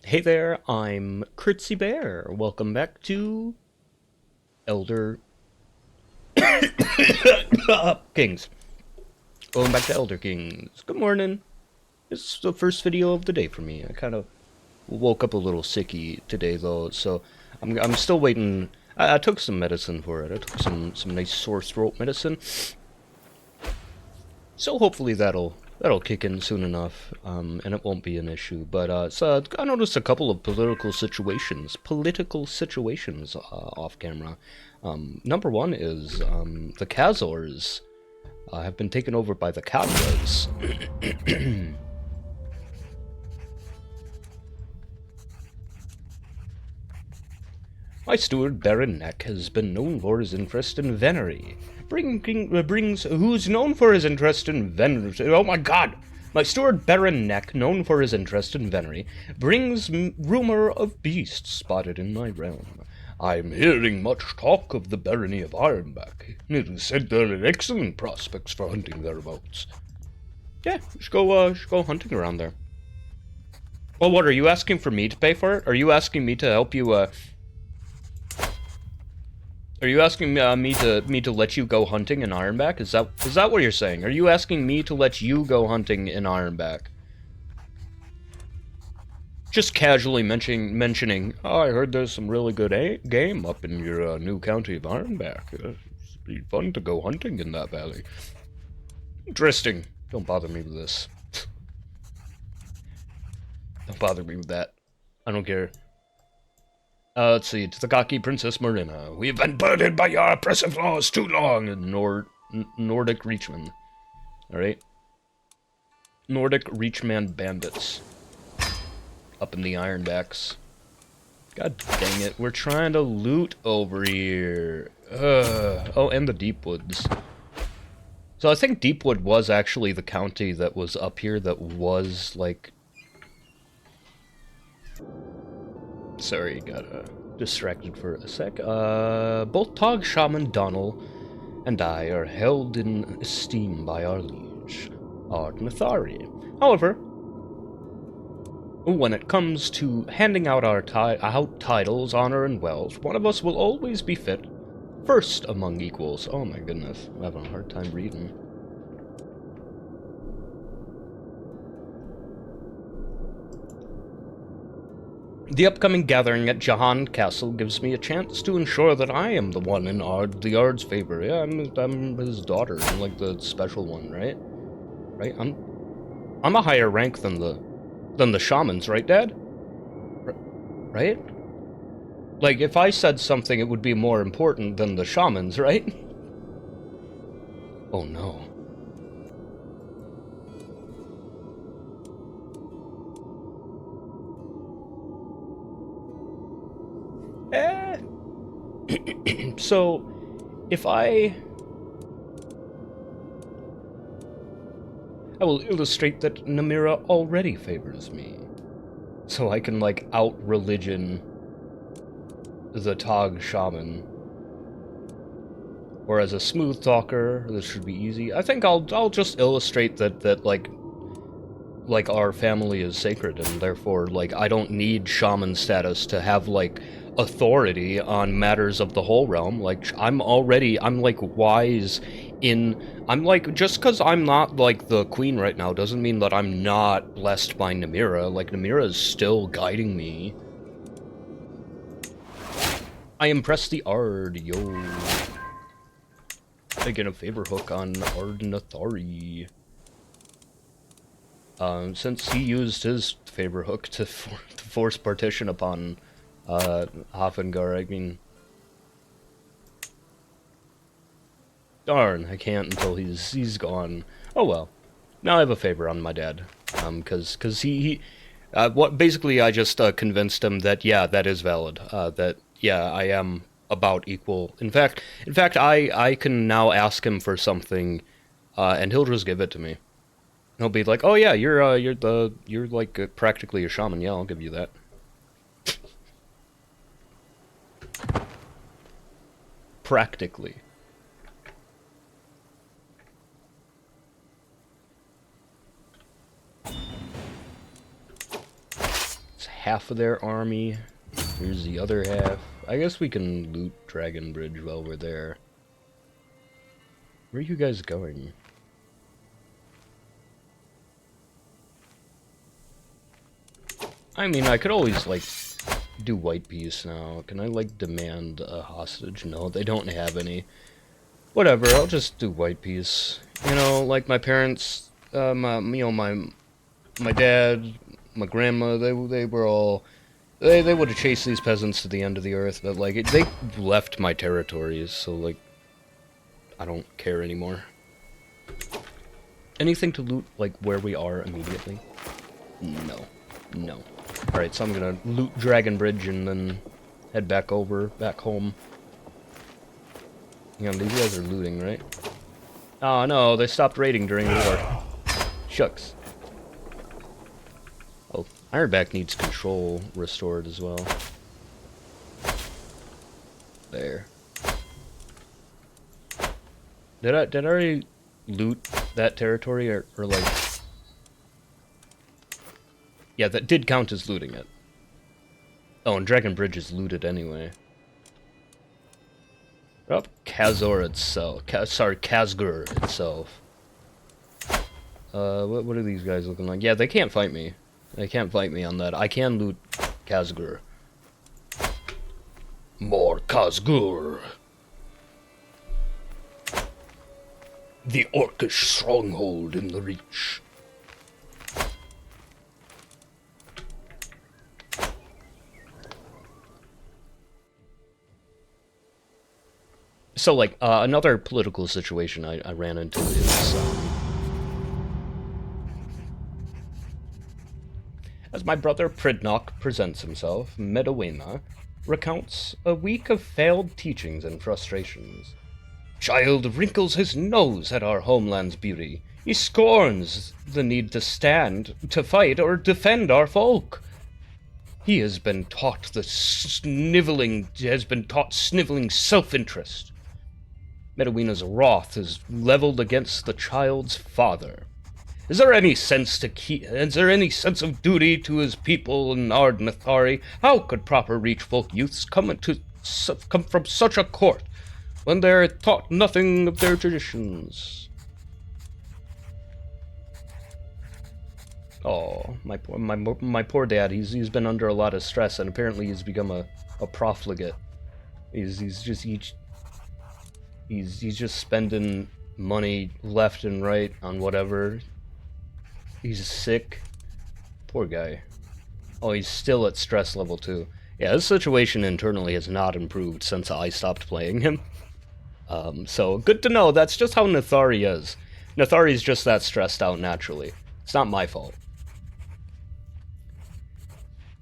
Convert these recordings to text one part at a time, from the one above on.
Hey there, I'm Critsy Bear. Welcome back to Elder Kings. Going back to Elder Kings. Good morning. It's the first video of the day for me. I kind of woke up a little sicky today though, so I'm still waiting. I took some medicine for it. I took some nice sore throat medicine. So hopefully that'll kick in soon enough, and it won't be an issue. But I noticed a couple of political situations off camera. Number one is the Khazars have been taken over by the Khazars. My steward, Baron Neck, has been known for his interest in venery. Who's known for his interest in venery? Oh my god! My steward, Baron Neck, known for his interest in venery, brings rumor of beasts spotted in my realm. I'm hearing much talk of the barony of Ironback. It is said there are excellent prospects for hunting thereabouts. Yeah, we should go hunting around there. Well, what, are you asking for me to pay for it? Are you asking me to help you, Are you asking me to let you go hunting in Ironback? Is that what you're saying? Are you asking me to let you go hunting in Ironback? Just casually mentioning. Oh, I heard there's some really good game up in your new county of Ironback. It'd be fun to go hunting in that valley. Interesting. Don't bother me with this. Don't bother me with that. I don't care. Let's see, to the cocky Princess Marina. We've been burdened by your oppressive laws too long. Nordic Reachman. Alright. Nordic Reachman bandits. Up in the Ironbacks. God dang it, we're trying to loot over here. Oh, and the Deepwoods. So I think Deepwood was actually the county that was up here that was, like... Sorry, got distracted for a sec. Both Tog Shaman Donal and I are held in esteem by our liege, Ard Nathari. However, when it comes to handing out our titles, honor, and wealth, one of us will always be fit first among equals. Oh my goodness, I'm having a hard time reading. The upcoming gathering at Jahan Castle gives me a chance to ensure that I am the one in the Ard's favor. Yeah, I'm his daughter. I'm like the special one, right? Right? I'm a higher rank than the shamans, right, Dad? Right? Like, if I said something, it would be more important than the shamans, right? Oh no. So, if I will illustrate that Namira already favors me. So I can, like, out-religion the Tog Shaman. Or as a smooth talker, this should be easy. I think I'll just illustrate that like our family is sacred, and therefore, like, I don't need shaman status to have, like, authority on matters of the whole realm. Like, I'm like, wise in... I'm, like, just because I'm not, like, the queen right now doesn't mean that I'm not blessed by Namira. Like, Namira is still guiding me. I impress the Ard, yo. I get a favor hook on Ard Nathari. Since he used his favor hook to force partition upon Hafengar, I mean... Darn, I can't until he's gone. Oh well. Now I have a favor on my dad. Cause basically I just convinced him that, yeah, that is valid. That, yeah, I am about equal. In fact, I can now ask him for something, and he'll just give it to me. He'll be like, "Oh yeah, you're like practically a shaman. Yeah, I'll give you that." Practically. half of their army. Here's the other half. I guess we can loot Dragon Bridge while we're there. Where are you guys going? I mean, I could always, like, do White Peace now. Can I, like, demand a hostage? No, they don't have any. Whatever, I'll just do White Peace. You know, like my parents, my dad, my grandma, they were all... They would have chased these peasants to the end of the earth, but, like, they left my territories, so, like, I don't care anymore. Anything to loot, like, where we are immediately? No. No. Alright, so I'm gonna loot Dragon Bridge and then head back home. You know, these guys are looting, right? Oh no, they stopped raiding during the war. Shucks. Oh, Ironback needs control restored as well. There. Did I already loot that territory or like... Yeah, that did count as looting it. Oh, and Dragon Bridge is looted anyway. Oh, Kazor itself. Kazgur itself. What are these guys looking like? Yeah, they can't fight me. They can't fight me on that. I can loot Kazgur. More Kazgur. The Orcish stronghold in the Reach. So, like, another political situation I ran into is, as my brother Pridnock presents himself, Medawena recounts a week of failed teachings and frustrations. Child wrinkles his nose at our homeland's beauty. He scorns the need to stand, to fight, or defend our folk. He has been taught sniveling self-interest. Medawena's wrath is leveled against the child's father. Is there any sense of duty to his people in Ard Nathari? How could proper Reachfolk youths come from such a court when they're taught nothing of their traditions? Oh, my poor dad. He's been under a lot of stress, and apparently he's become a profligate. He's just spending money left and right on whatever. He's sick. Poor guy. Oh, he's still at stress level 2. Yeah, this situation internally has not improved since I stopped playing him. So, good to know. That's just how Nathari is. Nathari's just that stressed out naturally. It's not my fault.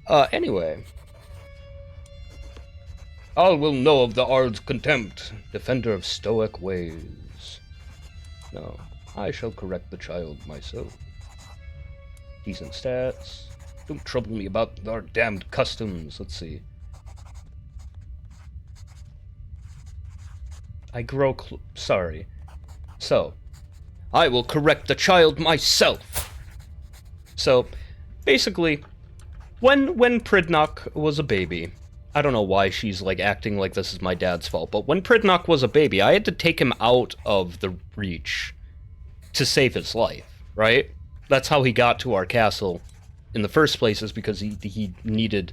Anyway. All will know of the Ard's contempt, defender of stoic ways. No, I shall correct the child myself. Decent stats. Don't trouble me about our damned customs. Let's see. I grow sorry. So, I will correct the child myself. So, basically, when Pridnock was a baby, I don't know why she's, like, acting like this is my dad's fault, but when Pridnock was a baby, I had to take him out of the Reach to save his life, right? That's how he got to our castle in the first place, is because he needed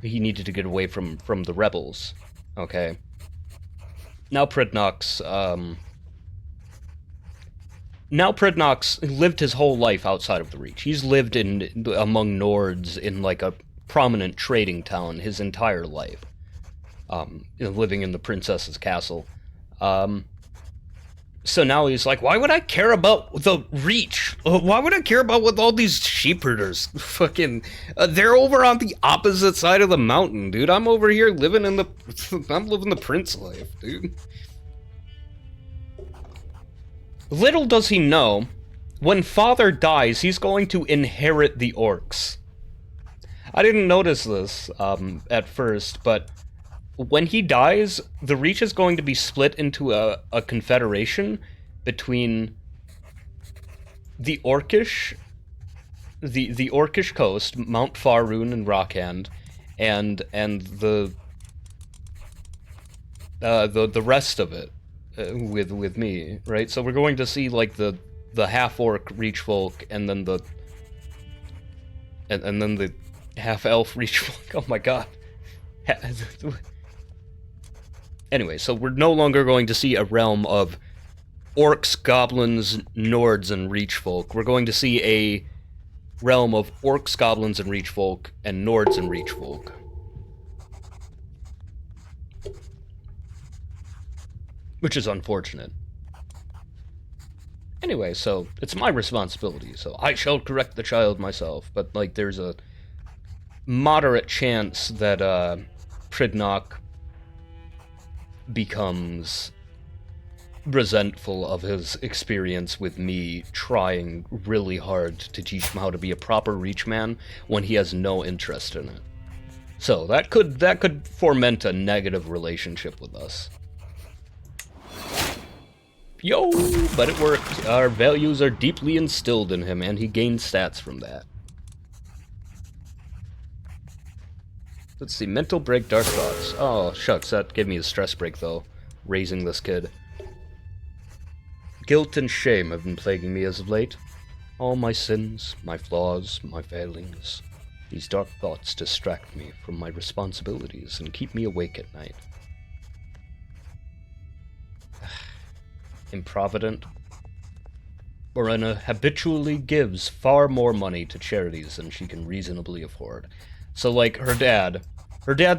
to get away from the rebels, okay? Now Pridnock's lived his whole life outside of the Reach. He's lived among Nords in, like, a prominent trading town his entire life, living in the princess's castle. So now he's like, why would I care about the Reach? Why would I care about what all these sheep herders fucking... they're over on the opposite side of the mountain, dude. I'm over here living I'm living the prince life, dude. Little does he know, when father dies, he's going to inherit the orcs. I didn't notice this at first, but when he dies, the Reach is going to be split into a confederation between the Orcish the Orcish coast, Mount Faerun and Rockhand, and the rest of it with me, right? So we're going to see like the half-orc Reachfolk, and then the half-elf Reachfolk. Oh my god. Anyway, so we're no longer going to see a realm of orcs, goblins, Nords, and Reachfolk. We're going to see a realm of orcs, goblins, and Reachfolk, and Nords and Reachfolk. Which is unfortunate. Anyway, so it's my responsibility, so I shall correct the child myself, but, like, there's a moderate chance that, Pridnock becomes resentful of his experience with me trying really hard to teach him how to be a proper Reachman when he has no interest in it. So that could foment a negative relationship with us. Yo, but it worked. Our values are deeply instilled in him, and he gained stats from that. Let's see, mental break, dark thoughts. Oh, shucks, that gave me a stress break, though, raising this kid. Guilt and shame have been plaguing me as of late. All my sins, my flaws, my failings. These dark thoughts distract me from my responsibilities and keep me awake at night. Improvident. Morena habitually gives far more money to charities than she can reasonably afford. So, like, her dad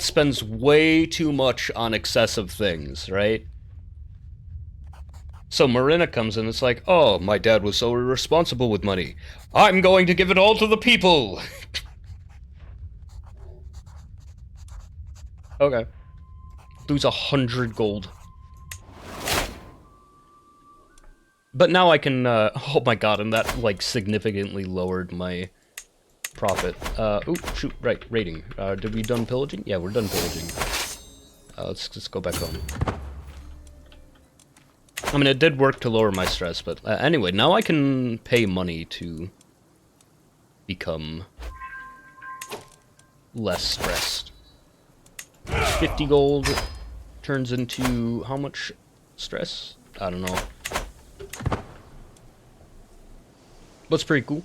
spends way too much on excessive things, right? So Morena comes in, it's like, oh, my dad was so irresponsible with money. I'm going to give it all to the people! Okay. Lose 100 gold. But now I can, oh my god, and that, like, significantly lowered my profit. Oh, shoot, right, raiding. Did we done pillaging? Yeah, we're done pillaging. Let's just go back home. I mean, it did work to lower my stress, but anyway, now I can pay money to become less stressed. 50 gold turns into how much stress? I don't know. That's pretty cool.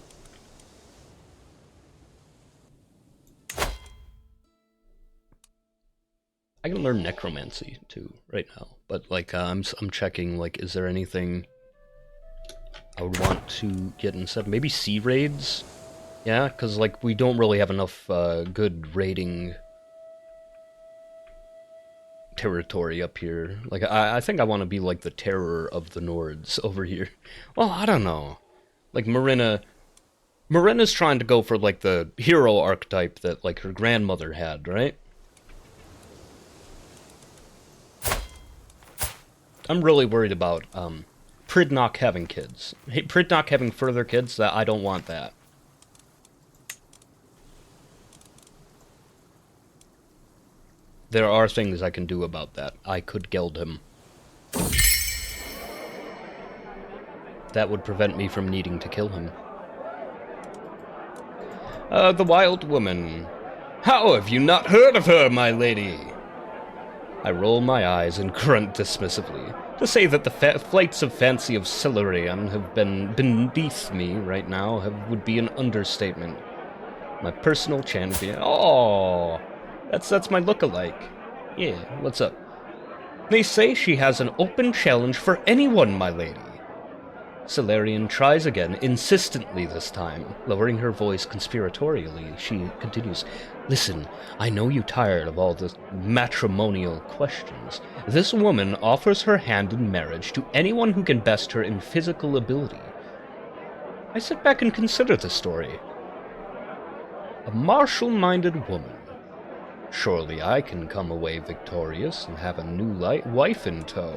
I can learn necromancy too right now, but like I'm checking, like, is there anything I would want to get instead? Maybe sea raids? Yeah, because like we don't really have enough good raiding territory up here. Like I think I want to be like the terror of the Nords over here. Well, I don't know. Like Morena's trying to go for like the hero archetype that like her grandmother had, right? I'm really worried about Pridnock having kids. Pridnock having further kids, that I don't want that. There are things I can do about that. I could geld him. That would prevent me from needing to kill him. The wild woman. How have you not heard of her, my lady? I roll my eyes and grunt dismissively. To say that the flights of fancy of Silurian have been beneath me right now would be an understatement. My personal champion. Oh, that's my look-alike. Yeah, what's up? They say she has an open challenge for anyone, my lady. Solarian tries again, insistently this time. Lowering her voice conspiratorially, she continues, Listen, I know you're tired of all the matrimonial questions. This woman offers her hand in marriage to anyone who can best her in physical ability. I sit back and consider the story. A martial-minded woman. Surely I can come away victorious and have a new wife in tow.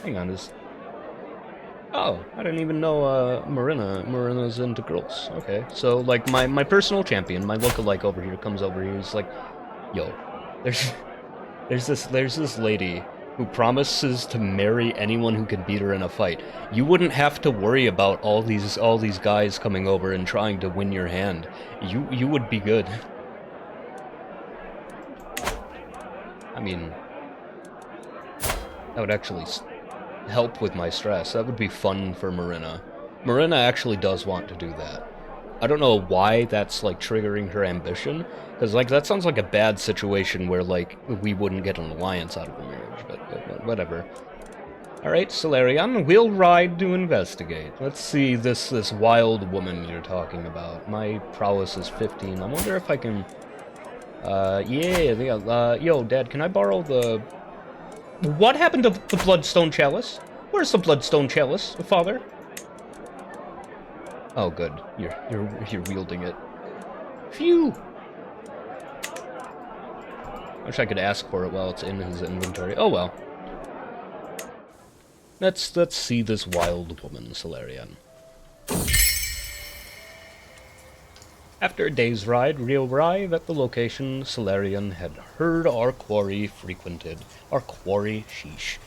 Hang on, Oh, I didn't even know Marina's into girls. Okay, so like my personal champion, my lookalike over here comes over here. He's like, "Yo, there's this lady who promises to marry anyone who can beat her in a fight. You wouldn't have to worry about all these guys coming over and trying to win your hand. You would be good. I mean, that would actually help with my stress. That would be fun for Marina. Marina actually does want to do that. I don't know why that's, like, triggering her ambition, because, like, that sounds like a bad situation where, like, we wouldn't get an alliance out of the marriage, but whatever. Alright, Solarian, we'll ride to investigate. Let's see this wild woman you're talking about. My prowess is 15. I wonder if I can... yo, Dad, can I borrow the... What happened to the Bloodstone Chalice? Where's the Bloodstone Chalice, Father? Oh, good. You're wielding it. Phew! Wish I could ask for it while it's in his inventory. Oh well. Let's see this wild woman, Solarian. After a day's ride, we arrive at the location Solarian had heard our quarry frequented. Our quarry, sheesh.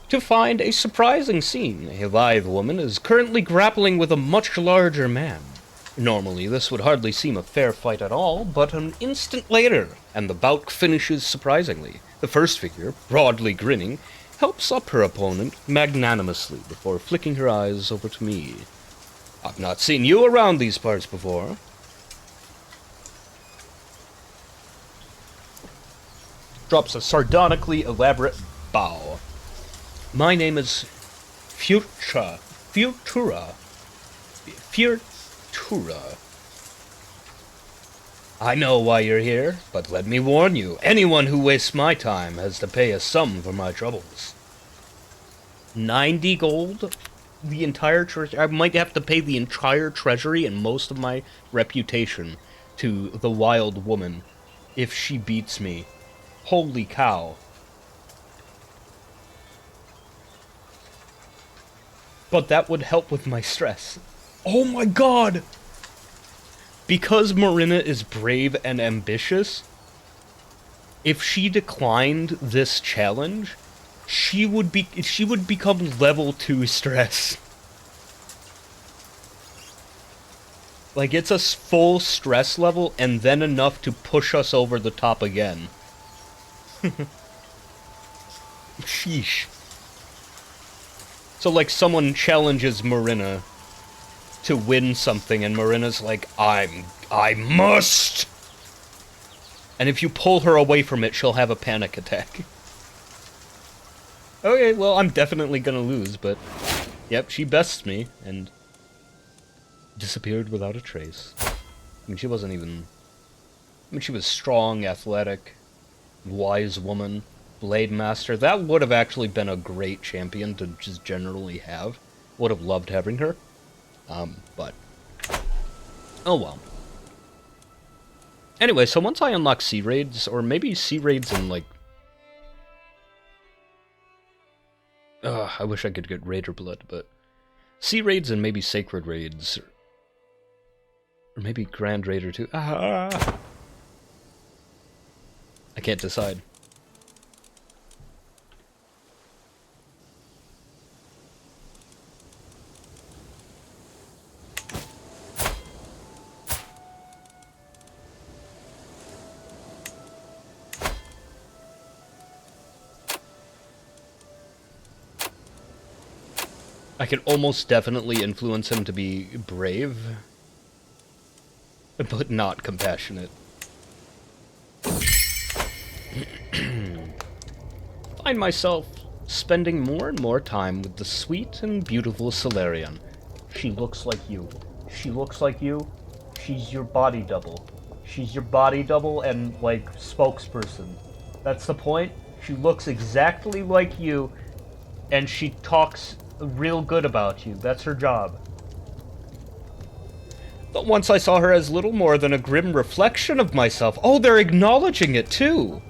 To find a surprising scene. A lithe woman is currently grappling with a much larger man. Normally, this would hardly seem a fair fight at all, but an instant later, and the bout finishes surprisingly. The first figure, broadly grinning, helps up her opponent magnanimously before flicking her eyes over to me. I've not seen you around these parts before. Drops a sardonically elaborate bow. My name is Futura. I know why you're here, but let me warn you, anyone who wastes my time has to pay a sum for my troubles. 90 gold? The entire treasury? I might have to pay the entire treasury and most of my reputation to the wild woman if she beats me. Holy cow. But that would help with my stress. Oh my god! Because Marina is brave and ambitious, if she declined this challenge, she would become level 2 stress. Like, it's a full stress level and then enough to push us over the top again. Sheesh. So, like, someone challenges Marina to win something, and Marina's like, I must! And if you pull her away from it, she'll have a panic attack. Okay, well, I'm definitely gonna lose, but... Yep, she bests me, and... disappeared without a trace. I mean, she wasn't even... I mean, she was strong, athletic, wise woman, blade master. That would have actually been a great champion to just generally have. Would have loved having her. But... oh well. Anyway, so once I unlock sea raids, or maybe sea raids in, like... I wish I could get Raider Blood, but... sea raids and maybe Sacred Raids. Or maybe Grand Raider 2. Ah! I can't decide. I could almost definitely influence him to be brave, but not compassionate. Find myself spending more and more time with the sweet and beautiful Solarian. She looks like you. She looks like you. She's your body double. She's your body double and, like, spokesperson. That's the point. She looks exactly like you, and she talks real good about you. That's her job. But once I saw her as little more than a grim reflection of myself. Oh, they're acknowledging it, too!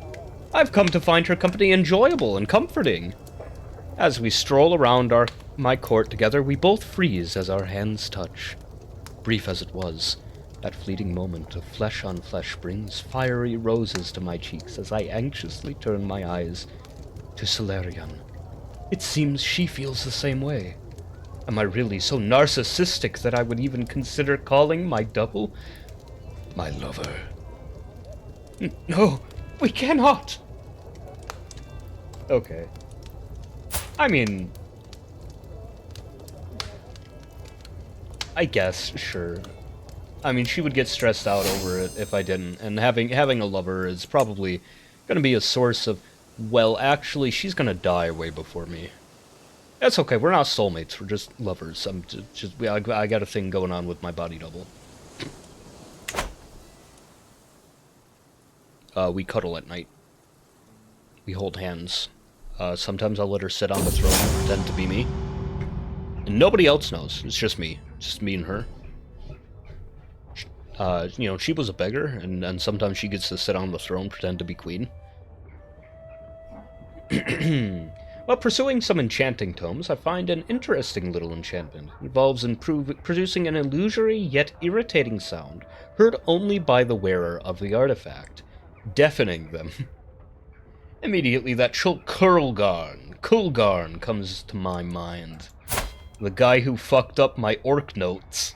I've come to find her company enjoyable and comforting. As we stroll around my court together, we both freeze as our hands touch. Brief as it was, that fleeting moment of flesh on flesh brings fiery roses to my cheeks as I anxiously turn my eyes to Solarian. It seems she feels the same way. Am I really so narcissistic that I would even consider calling my double my lover? No, we cannot! Okay. I mean, I guess, sure. I mean, she would get stressed out over it if I didn't, and having a lover is probably gonna be a source of, well, actually, she's gonna die way before me. That's okay, we're not soulmates, we're just lovers. I got a thing going on with my body double. We cuddle at night. We hold hands. Sometimes I'll let her sit on the throne and pretend to be me. And nobody else knows, it's just me. Just me and her. You know, she was a beggar, and sometimes she gets to sit on the throne, pretend to be queen. While pursuing some enchanting tomes, I find an interesting little enchantment. It involves producing an illusory yet irritating sound, heard only by the wearer of the artifact, deafening them. Immediately that Kulgarn comes to my mind. The guy who fucked up my orc notes.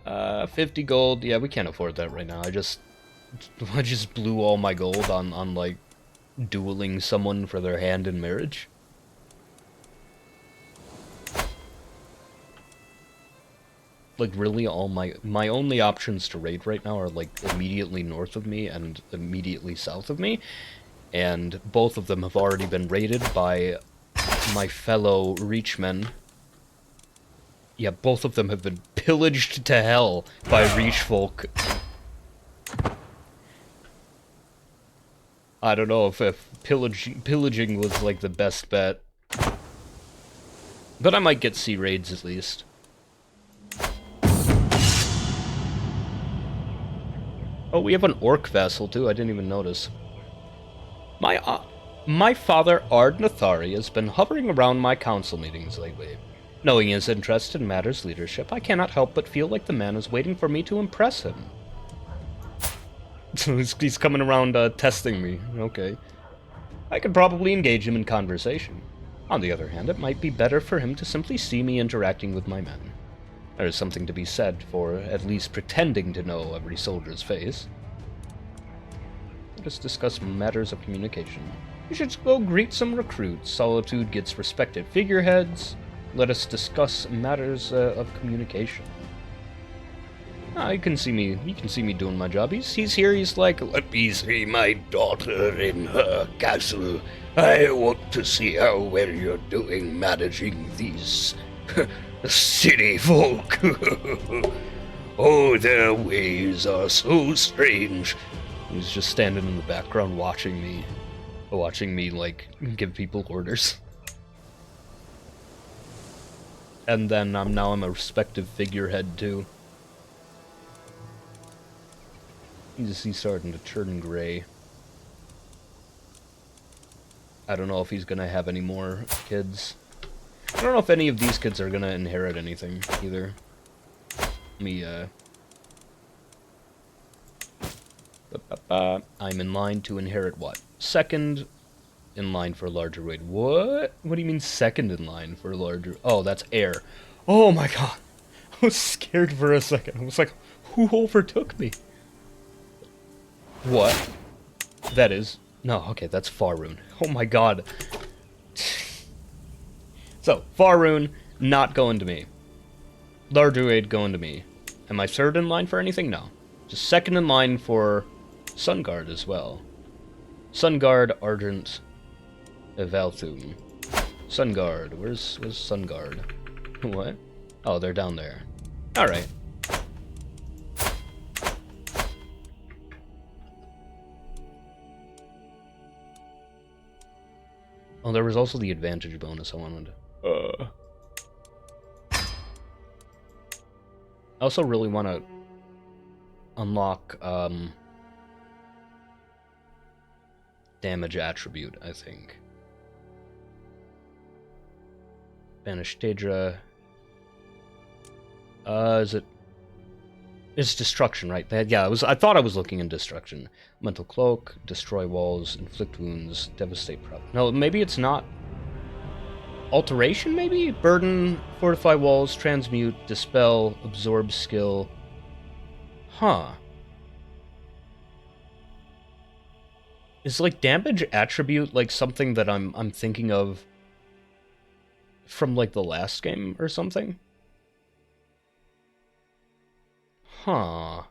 50 gold. Yeah, we can't afford that right now. I just blew all my gold on like dueling someone for their hand in marriage. Like, really, all my only options to raid right now are like immediately north of me and immediately south of me, and both of them have already been raided by my fellow Reachmen. Yeah, both of them have been pillaged to hell by Reachfolk. I don't know if pillaging was like the best bet. But I might get sea raids at least. Oh, we have an orc vassal too, I didn't even notice. My father, Ard Nathari, has been hovering around my council meetings lately. Knowing his interest in matters leadership, I cannot help but feel like the man is waiting for me to impress him. So he's coming around testing me, okay. I could probably engage him in conversation. On the other hand, it might be better for him to simply see me interacting with my men. There is something to be said for at least pretending to know every soldier's face. Let us discuss matters of communication. We should go greet some recruits. Solitude gets respected figureheads. Let us discuss matters of communication. You can see me doing my job. He's here, he's like, let me see my daughter in her castle. I want to see how well you're doing managing these city folk. Oh, their ways are so strange. He's just standing in the background watching me, like, give people orders. And then I'm a respective figurehead too. He's starting to turn gray. I don't know if he's gonna have any more kids. I don't know if any of these kids are gonna inherit anything either. I'm in line to inherit what? Second in line for a larger raid. What? What do you mean second in line for a larger? Oh, that's heir. Oh my god. I was scared for a second. I was like, who overtook me? What? That is... No, okay, that's Faroon. Oh my god. So, Faroon, not going to me. Larger raid going to me. Am I third in line for anything? No. Just second in line for Sunguard as well. Sunguard, Argent, Evalthum. Sunguard. Where's Sunguard? What? Oh, they're down there. Alright. Oh, there was also the advantage bonus I wanted. I also really want to unlock damage attribute, I think. Banish Daedra. Is It's destruction, right? Yeah, I thought I was looking in destruction. Mental cloak, destroy walls, inflict wounds, devastate property. No, maybe it's not. Alteration, maybe? Burden, fortify walls, transmute, dispel, absorb skill. Huh. Is like damage attribute like something that I'm thinking of from like the last game or something? Huh.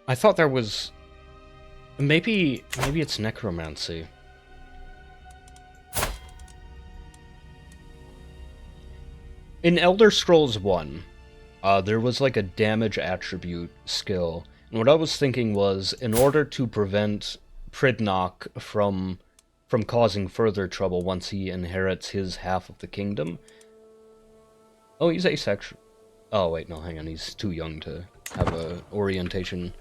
I thought there was maybe it's necromancy. In Elder Scrolls 1, there was like a damage attribute skill. And what I was thinking was, in order to prevent Pridnock from causing further trouble once he inherits his half of the kingdom. Oh, he's asexual. Oh, wait, no, hang on. He's too young to have a orientation.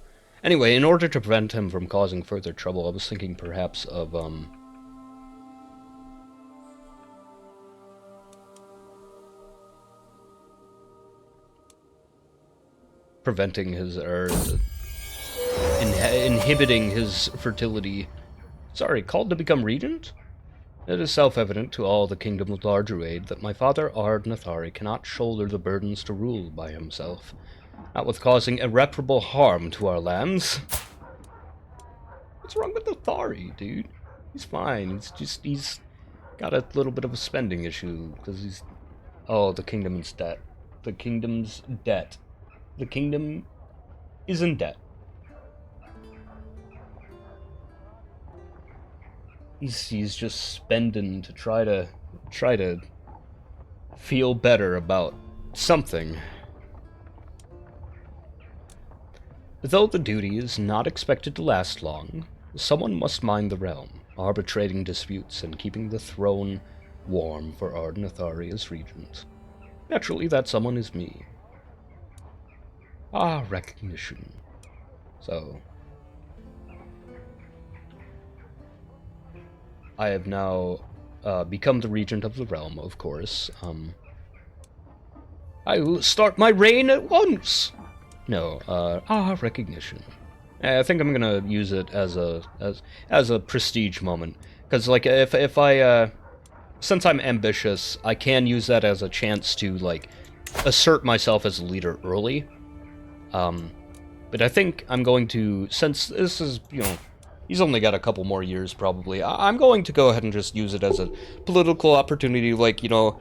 Anyway, in order to prevent him from causing further trouble, I was thinking perhaps of, preventing his, or inhibiting his fertility. Sorry, called to become regent? It is self-evident to all the kingdom of Lardrade that my father Ard Nathari cannot shoulder the burdens to rule by himself, not with causing irreparable harm to our lands. What's wrong with Nathari, dude? He's fine. He's got a little bit of a spending issue, because he's... Oh, the kingdom's debt. The kingdom's debt. The kingdom is in debt. He's just spending to try to feel better about something. Though the duty is not expected to last long, someone must mind the realm, arbitrating disputes and keeping the throne warm for Ard Nathari as regent. Naturally, that someone is me. Ah, recognition. So, I have now become the regent of the realm, of course. I will start my reign at once! No, recognition. I think I'm gonna use it as a prestige moment. Because, like, if I, since I'm ambitious, I can use that as a chance to, like, assert myself as a leader early. But I think I'm going to, since this is, you know, he's only got a couple more years, probably, I'm going to go ahead and just use it as a political opportunity, like, you know,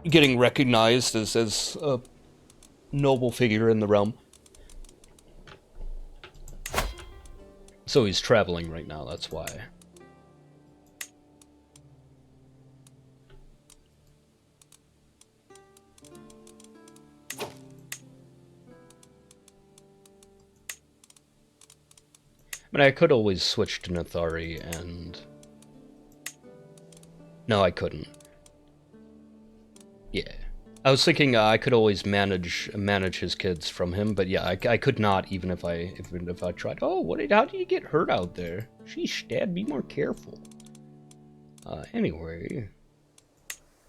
getting recognized as a noble figure in the realm. So he's traveling right now, that's why. I mean, I could always switch to Nathari and... No, I couldn't. Yeah. I was thinking I could always manage his kids from him, but yeah, I could not even if I tried. Oh, how did you get hurt out there? Sheesh, Dad, be more careful. Anyway.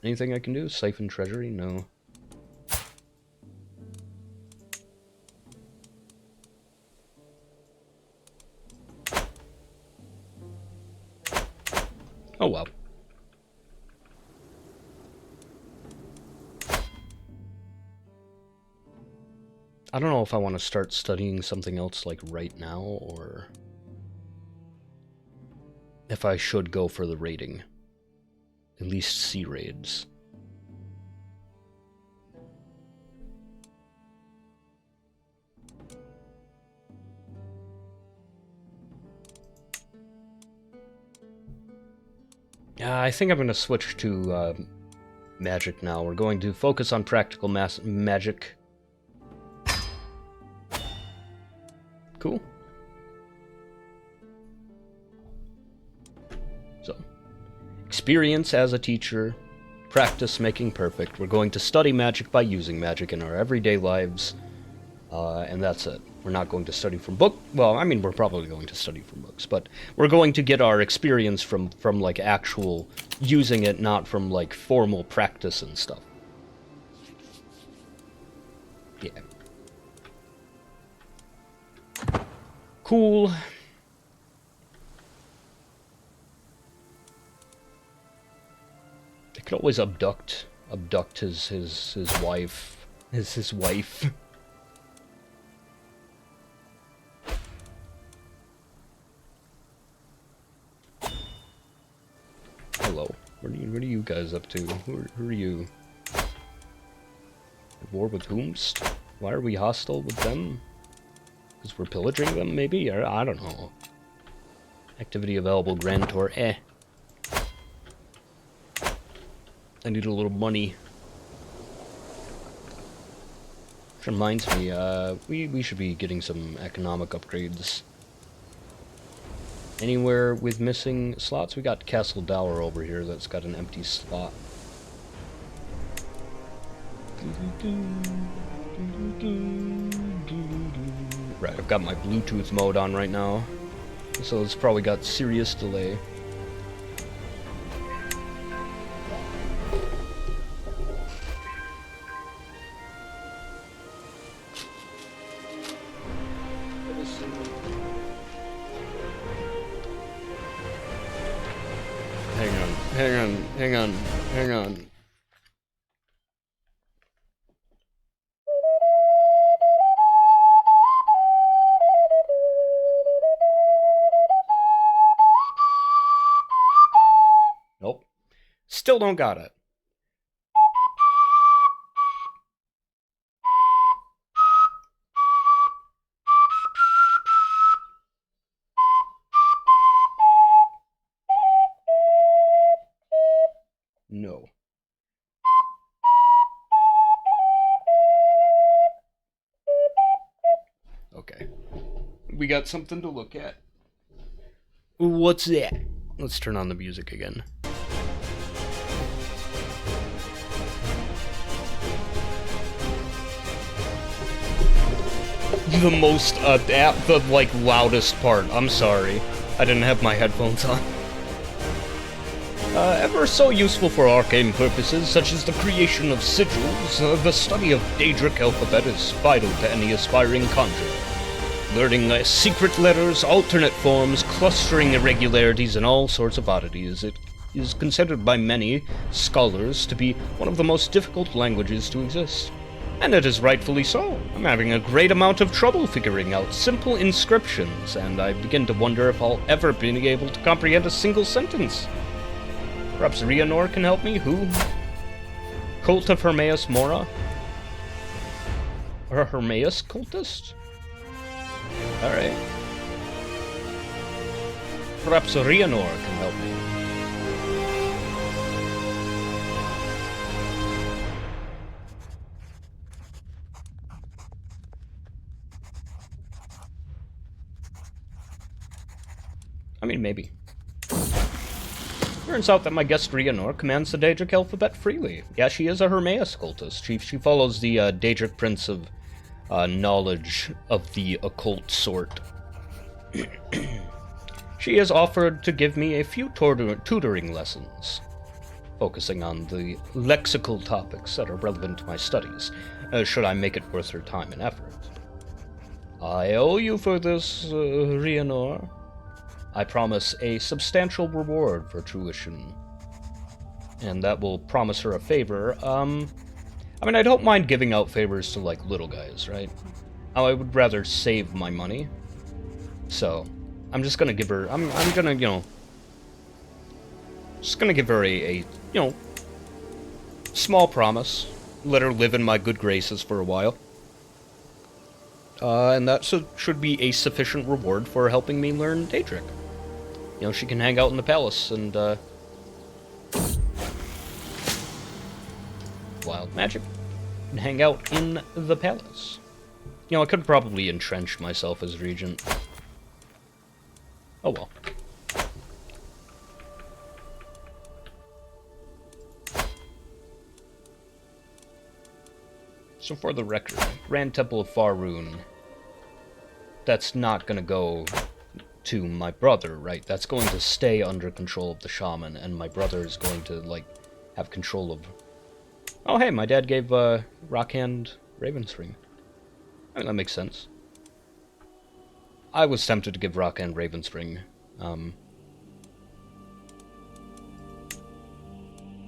Anything I can do? Siphon treasury? No. Oh well. I don't know if I want to start studying something else like right now, or if I should go for the raiding. At least sea raids. I think I'm going to switch to magic now. We're going to focus on practical magic. Cool. So, experience as a teacher, practice making perfect. We're going to study magic by using magic in our everyday lives. And that's it. We're not going to study from book. Well, I mean, we're probably going to study from books, but we're going to get our experience from like actual using it, not from like formal practice and stuff. Yeah. Cool. They could always abduct his wife. His wife. Hello. What are you guys up to? Who are you? At war with whomst? Why are we hostile with them? Because we're pillaging them, maybe? Or, I don't know. Activity available, Grand Tour. I need a little money. Which reminds me, we should be getting some economic upgrades. Anywhere with missing slots? We got Castle Dower over here that's got an empty slot. Right, I've got my Bluetooth mode on right now, so it's probably got serious delay. Hang on. Nope. Still don't got it. No. Okay. We got something to look at. What's that? Let's turn on the music again. The most, the, like, loudest part. I'm sorry. I didn't have my headphones on. Ever so useful for arcane purposes, such as the creation of sigils, the study of Daedric alphabet is vital to any aspiring conjurer. Learning secret letters, alternate forms, clustering irregularities, and all sorts of oddities, it is considered by many scholars to be one of the most difficult languages to exist. And it is rightfully so. I'm having a great amount of trouble figuring out simple inscriptions, and I begin to wonder if I'll ever be able to comprehend a single sentence. Perhaps Rhiannon can help me? Who? Cult of Hermaeus Mora? Or a Hermaeus cultist? Alright. Perhaps Rhiannon can help me. I mean, maybe. Turns out that my guest Rhiannon commands the Daedric alphabet freely. Yeah, she is a Hermaeus cultist. She follows the Daedric Prince of knowledge of the occult sort. She has offered to give me a few tutoring lessons, focusing on the lexical topics that are relevant to my studies, should I make it worth her time and effort. I owe you for this, Rhiannon. I promise a substantial reward for tuition, and that will promise her a favor. I mean, I don't mind giving out favors to, like, little guys, right? I would rather save my money, so I'm just gonna give her, I'm gonna, you know, just gonna give her a you know, small promise, let her live in my good graces for a while. And that should be a sufficient reward for helping me learn Daedric. You know, she can hang out in the palace and, wild magic, and hang out in the palace. You know, I could probably entrench myself as regent. Oh well. So for the record, Grand Temple of Faerun, that's not gonna go to my brother, right? That's going to stay under control of the shaman, and my brother is going to, like, have control of... Oh, hey, my dad gave, Rockhand Raven's Ring. I mean, that makes sense. I was tempted to give Rockhand Raven's Ring. Who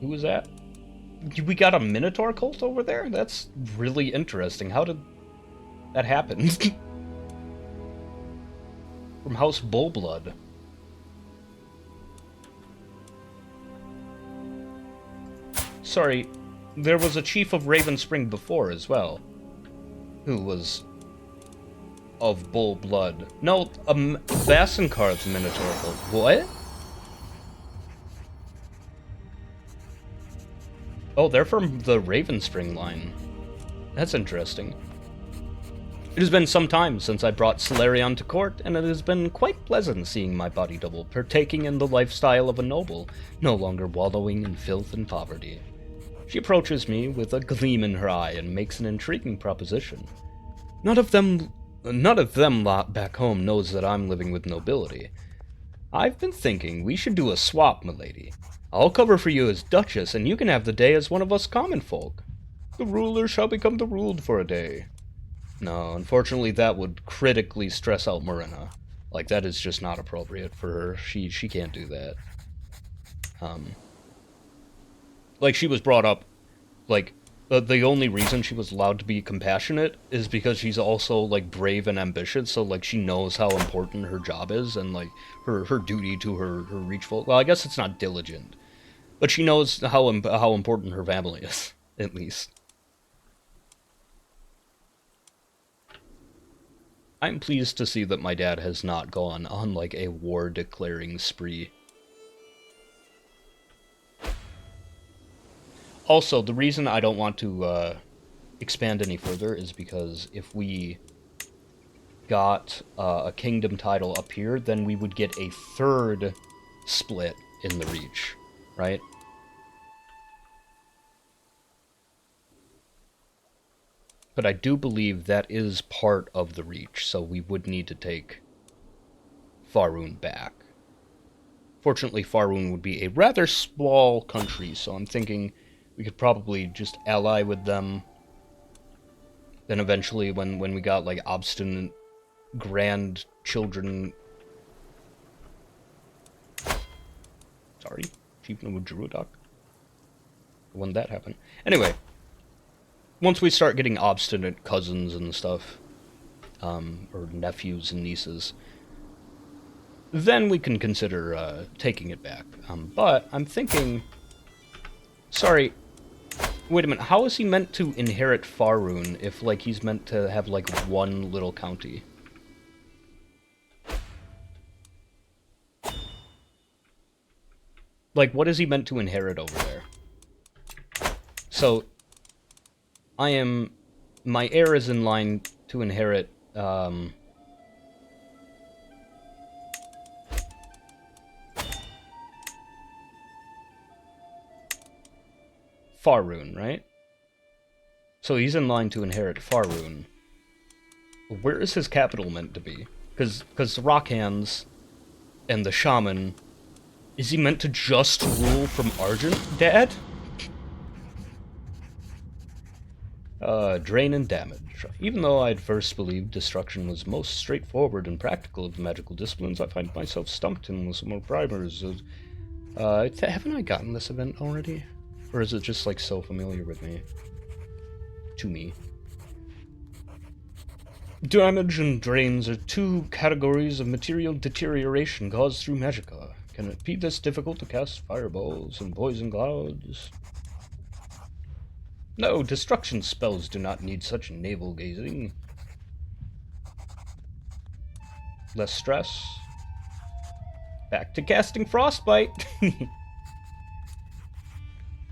was that? We got a Minotaur cult over there? That's really interesting. How did that happen? From House Bullblood. Sorry, there was a chief of Raven Spring before as well, who was of bull blood. No, Vassenkar's Minotaur cult. What? Oh, they're from the Ravenspring line. That's interesting. It has been some time since I brought Solarion to court, and it has been quite pleasant seeing my body double partaking in the lifestyle of a noble, no longer wallowing in filth and poverty. She approaches me with a gleam in her eye and makes an intriguing proposition. None of them lot back home knows that I'm living with nobility. I've been thinking we should do a swap, milady. I'll cover for you as Duchess, and you can have the day as one of us common folk. The ruler shall become the ruled for a day. No, unfortunately that would critically stress out Marina. Like, that is just not appropriate for her. She can't do that. Like, she was brought up, like, the only reason she was allowed to be compassionate is because she's also, like, brave and ambitious, so, like, she knows how important her job is, and, like, her duty to her Reachfolk. Well, I guess it's not diligent, but she knows how important her family is, at least. I'm pleased to see that my dad has not gone on, like, a war-declaring spree. Also, the reason I don't want to expand any further is because if we got a kingdom title up here, then we would get a third split in the Reach, right? But I do believe that is part of the Reach, so we would need to take Faerun back. Fortunately, Faerun would be a rather small country, so I'm thinking we could probably just ally with them. Then eventually, when we got, like, obstinate grandchildren... Sorry? Chieftain with Druidoc? When that happened. Anyway. Once we start getting obstinate cousins and stuff, or nephews and nieces, then we can consider taking it back. But I'm thinking... Sorry, wait a minute, how is he meant to inherit Faerun if, like, he's meant to have, like, one little county? Like, what is he meant to inherit over there? So... my heir is in line to inherit, Faerun, right? So he's in line to inherit Faerun. Where is his capital meant to be? Because the Rockhands and the Shaman, is he meant to just rule from Argent, Dad? Drain and damage. Even though I'd first believed destruction was most straightforward and practical of the magical disciplines, I find myself stumped in with some more primers. Haven't I gotten this event already? Or is it just, like, so familiar with me? To me. Damage and drains are two categories of material deterioration caused through magicka. Can it be this difficult to cast fireballs and poison clouds? No, destruction spells do not need such navel-gazing. Less stress. Back to casting Frostbite!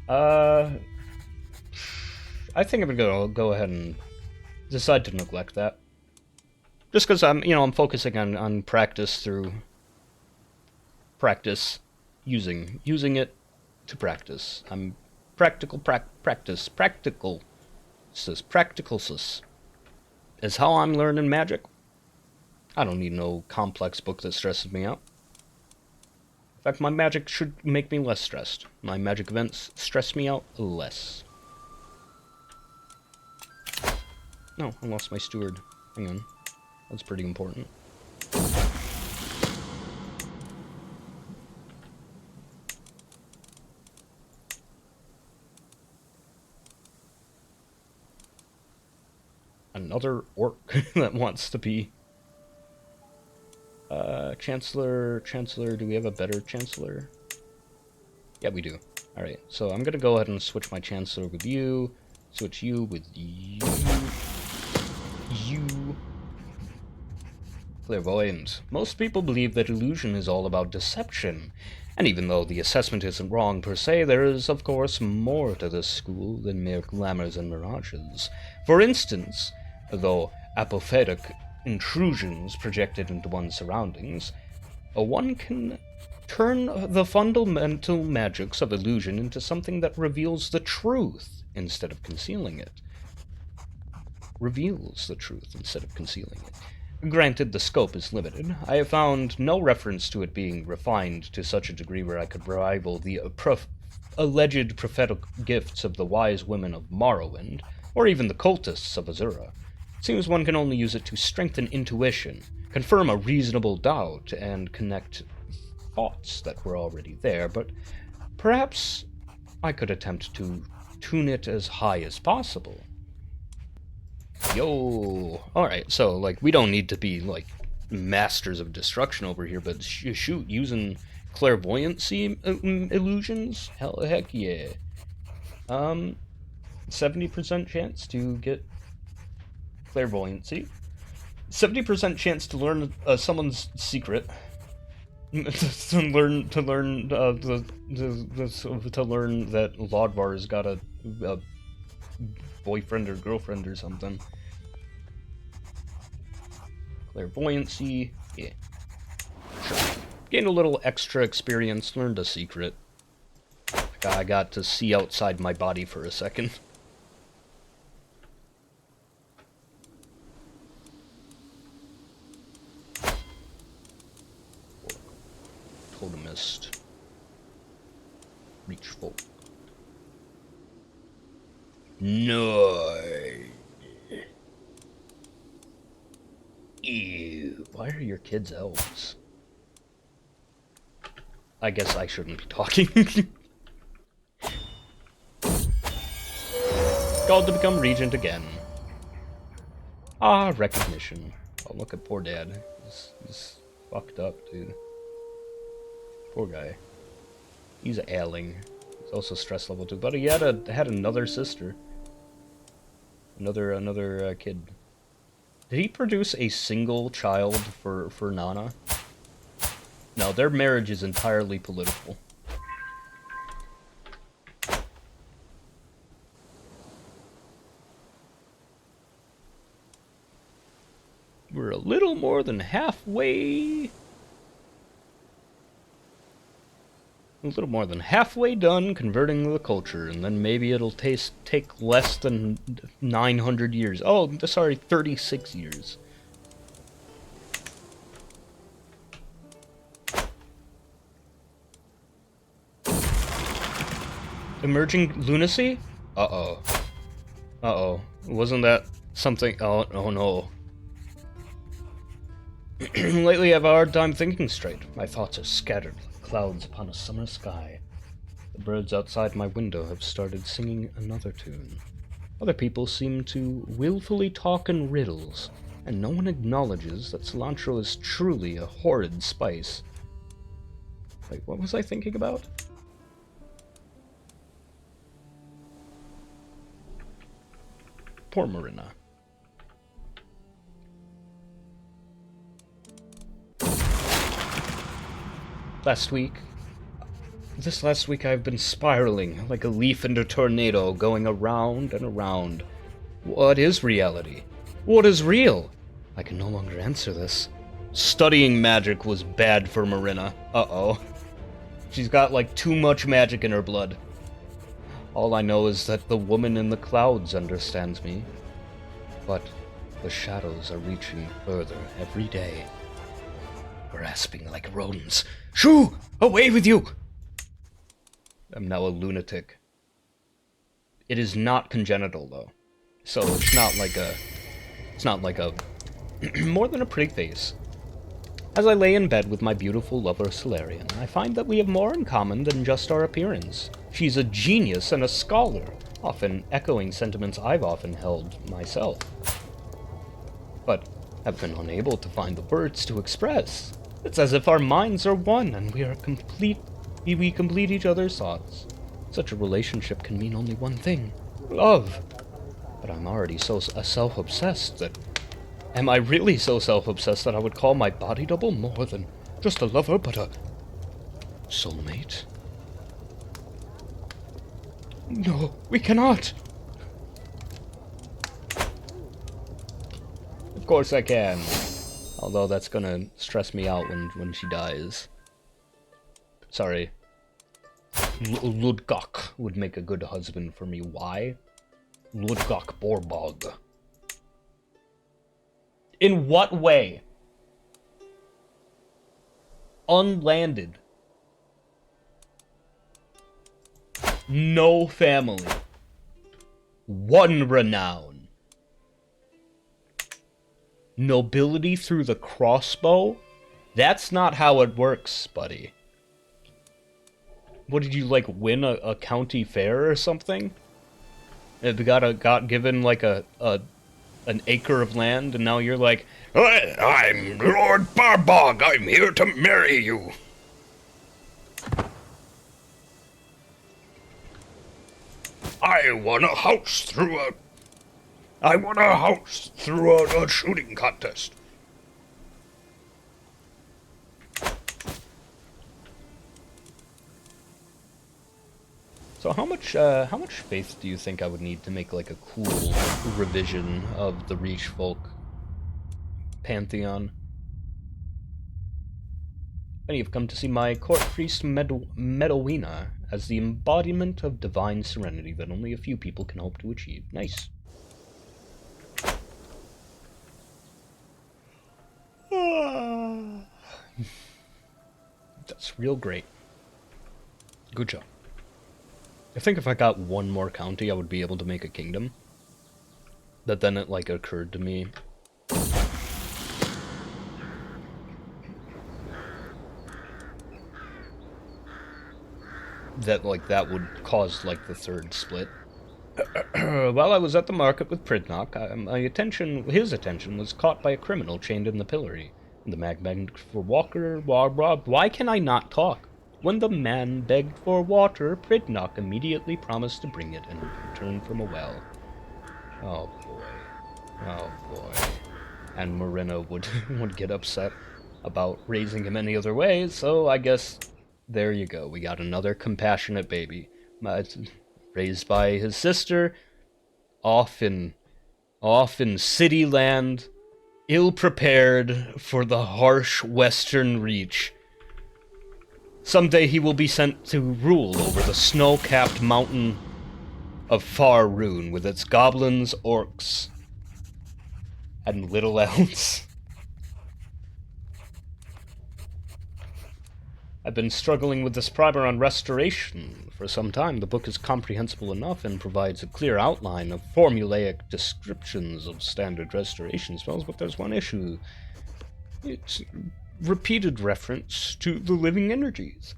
I think I'm gonna go ahead and decide to neglect that. Just because I'm focusing on practice through... Practice. Using it to practice. I'm... Practical. Sus. Practical sus. Is how I'm learning magic. I don't need no complex book that stresses me out. In fact, my magic should make me less stressed. My magic events stress me out less. No, I lost my steward. Hang on. That's pretty important. Another orc that wants to be Chancellor, do we have a better Chancellor? Yeah, we do. Alright, so I'm gonna go ahead and switch my Chancellor with you, switch you with you. Clairvoyant. Most people believe that illusion is all about deception, and even though the assessment isn't wrong per se, there is of course more to this school than mere glamours and mirages. For instance, though apophatic intrusions projected into one's surroundings, one can turn the fundamental magics of illusion into something that reveals the truth instead of concealing it. Reveals the truth instead of concealing it. Granted, the scope is limited. I have found no reference to it being refined to such a degree where I could rival the alleged prophetic gifts of the wise women of Morrowind, or even the cultists of Azura. Seems one can only use it to strengthen intuition, confirm a reasonable doubt, and connect thoughts that were already there, but perhaps I could attempt to tune it as high as possible. Yo! Alright, so, like, we don't need to be, like, masters of destruction over here, but shoot, using clairvoyancy illusions? Heck yeah. 70% chance to get clairvoyancy. 70% chance to learn someone's secret. to learn that Lodvar's got a boyfriend or girlfriend or something. Clairvoyancy, yeah. Sure. Gained a little extra experience, learned a secret. I got to see outside my body for a second. Totemist. Reachfolk. No. Ew. Why are your kids elves? I guess I shouldn't be talking. Called to become regent again. Ah, recognition. Oh, look at poor dad. He's fucked up, dude. Poor guy. He's ailing. He's also stress level 2, but he had another sister. Another kid. Did he produce a single child for Nana? No, their marriage is entirely political. We're a little more than halfway... A little more than halfway done converting the culture, and then maybe it'll take less than 900 years. Oh, sorry, 36 years. Emerging lunacy? Uh-oh. Uh-oh. Wasn't that something... Oh no. Lately I've a hard time thinking straight. My thoughts are scattered like clouds upon a summer sky. The birds outside my window have started singing another tune. Other people seem to willfully talk in riddles, and no one acknowledges that cilantro is truly a horrid spice. Wait, what was I thinking about? Poor Marina. This last week I've been spiraling like a leaf in a tornado, going around and around. What is reality? What is real? I can no longer answer this. Studying magic was bad for Marina. Uh-oh. She's got like too much magic in her blood. All I know is that the woman in the clouds understands me. But the shadows are reaching further every day, grasping like rodents. Shoo! Away with you! I'm now a lunatic. It is not congenital, though. So it's not like a... more than a pretty face. As I lay in bed with my beautiful lover Solarian, I find that we have more in common than just our appearance. She's a genius and a scholar, often echoing sentiments I've often held myself, but have been unable to find the words to express. It's as if our minds are one and we complete each other's thoughts. Such a relationship can mean only one thing: love. But I'm already so self-obsessed that... Am I really so self-obsessed that I would call my body double more than just a lover, but a soulmate? No, we cannot! Of course I can. Although that's gonna stress me out when she dies. Sorry. Ludgok would make a good husband for me. Why? Ludgok Borbog. In what way? Unlanded. No family. One renown. Nobility through the crossbow? That's not how it works, buddy. What did you, like, win a county fair or something? It got given, like, an acre of land, and now you're like, I'm Lord Barbog, I'm here to marry you. I won a house through a shooting contest. So how much faith do you think I would need to make like a cool revision of the Reachfolk pantheon? Many have come to see my court priest Medowina as the embodiment of divine serenity that only a few people can hope to achieve. Nice. That's real great. Good job. I think if I got one more county, I would be able to make a kingdom. But then it, like, occurred to me that, like, that would cause, like, the third split. While I was at the market with Pridnock, his attention was caught by a criminal chained in the pillory. The man begged for water. Why can I not talk? When the man begged for water, Pridnock immediately promised to bring it in return from a well. Oh boy. Oh boy. And Marina would get upset about raising him any other way, so I guess there you go. We got another compassionate baby. Raised by his sister, off in city land, ill-prepared for the harsh western reach. Someday he will be sent to rule over the snow-capped mountain of Faerun with its goblins, orcs, and little elves. I've been struggling with this primer on restoration for some time. The book is comprehensible enough and provides a clear outline of formulaic descriptions of standard restoration spells, but there's one issue. It's repeated reference to the living energies.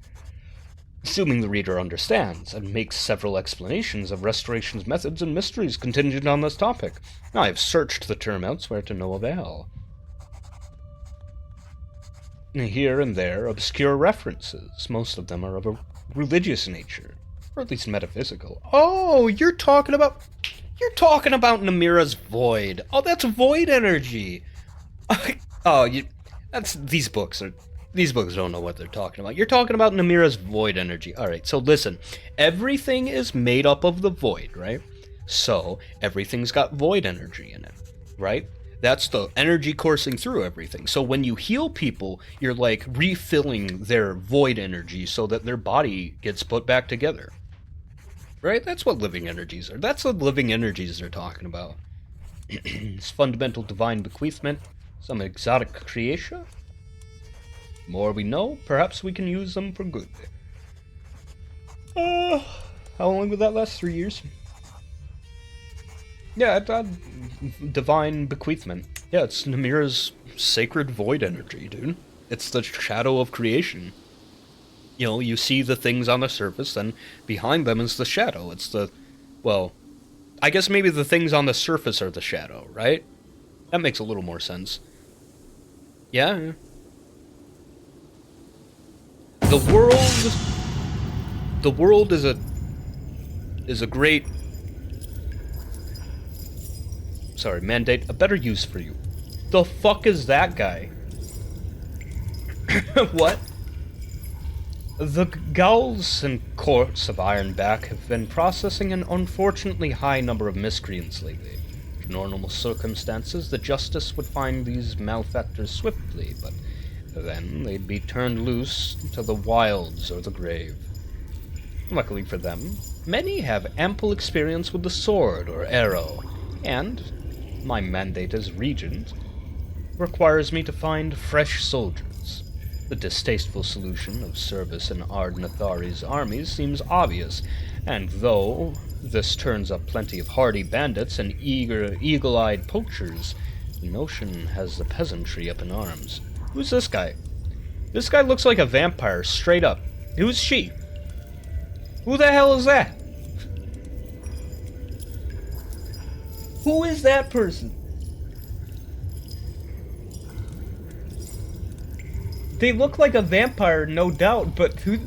Assuming the reader understands and makes several explanations of restoration's methods and mysteries contingent on this topic. I have searched the term elsewhere to no avail. Here and there, obscure references. Most of them are of a religious nature, or at least metaphysical. Oh, you're talking about Namira's void. Oh, that's void energy. These books don't know what they're talking about. You're talking about Namira's void energy. Alright, so listen. Everything is made up of the void, right? So, everything's got void energy in it, right? That's the energy coursing through everything. So when you heal people, you're like refilling their void energy so that their body gets put back together. Right? That's what living energies are. That's what living energies are talking about. It's fundamental divine bequeathment, some exotic creation. More we know, perhaps we can use them for good. Uh, how long would that last? 3 years? Yeah, divine bequeathment. Yeah, it's Namira's sacred void energy, dude. It's the shadow of creation. You know, you see the things on the surface, and behind them is the shadow. It's the, well, I guess maybe the things on the surface are the shadow, right? That makes a little more sense. Yeah. The world is a great, sorry, mandate, a better use for you. The fuck is that guy? What? The Gauls and courts of Ironback have been processing an unfortunately high number of miscreants lately. In normal circumstances, the justice would find these malefactors swiftly, but then they'd be turned loose to the wilds or the grave. Luckily for them, many have ample experience with the sword or arrow, and my mandate as regent requires me to find fresh soldiers. The distasteful solution of service in Ardnathari's armies seems obvious, and though this turns up plenty of hardy bandits and eager, eagle-eyed poachers, the notion has the peasantry up in arms. Who's this guy? This guy looks like a vampire, straight up. Who's she? Who the hell is that? Who is that person? They look like a vampire, no doubt, but who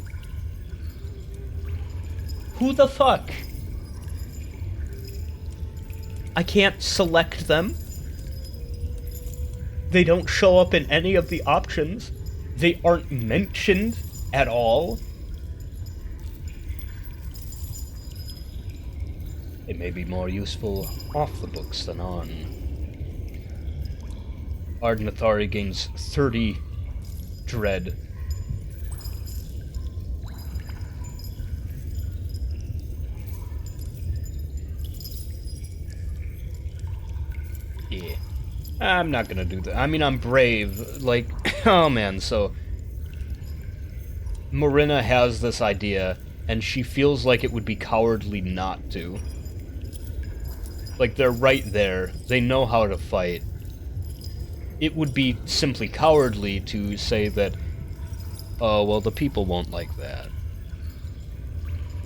the fuck? I can't select them. They don't show up in any of the options. They aren't mentioned at all. It may be more useful off the books than on. Ardnathari gains 30 dread. Yeah. I'm not gonna do that. I mean, I'm brave. Like, oh man, so Marina has this idea, and she feels like it would be cowardly not to. Like, they're right there. They know how to fight. It would be simply cowardly to say that, oh, well, the people won't like that.